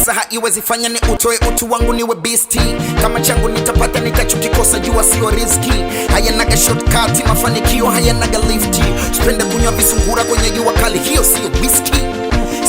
Pesa haiwezi fanya ni utoe utu wangu niwe beastie. Kama changu nitapata nikachokikosa jua sio riziki. Hayanaga shortcut mafanikio hayanaga lifti. Spende kunywa visungura kwenye jua kali hiyo sio whisky.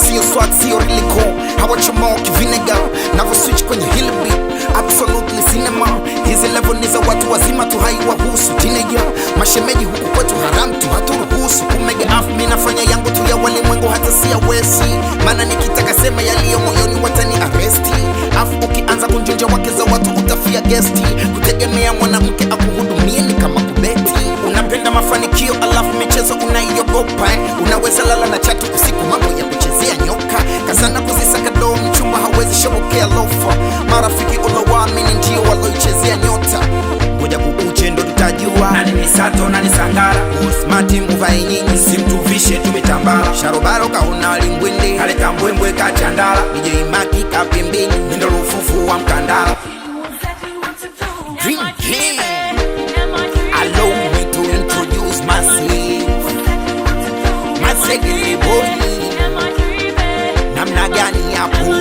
Sio swag sio riliko hawachomoki vinegar. Navo switch kwenye hill beat absolutely cinema. Hizi level ni za watu wazima tu haiwahusu teenager. Mashemeji huku kwetu haram tu haturuhusu. Kumega afu mimi nafanya yangu tu ya walimwengu hata siya wesi. Maana nikitaka sema yaliyo moyoni watani arresti. Afu ukianza kunjonja wake za watu utafia guesti. Kutegemea mwanamke akuhudumie ni kama kubeti. Unapenda mafanikio alafu michezo unaiogopa Unaweza lala na chatu usiku mambo ya kuchezea nyoka. Kazana kuzisaka doo mchumba hawezi shobokea lofa. Marafiki ulowaamini ndio waloichezea nyota. Ngoja kukuche ndo tutajua nani ni sato nani sangara. Usmati muvae nyinyi simtuvishe tumitambala. Sharobaro kaona walimbwende kale kambwembwe kachandala. DJ Maki kapembeni ndo lufufu wa mkandala. Dream King allow me to introduce myself. Masegele boy namna gani hapo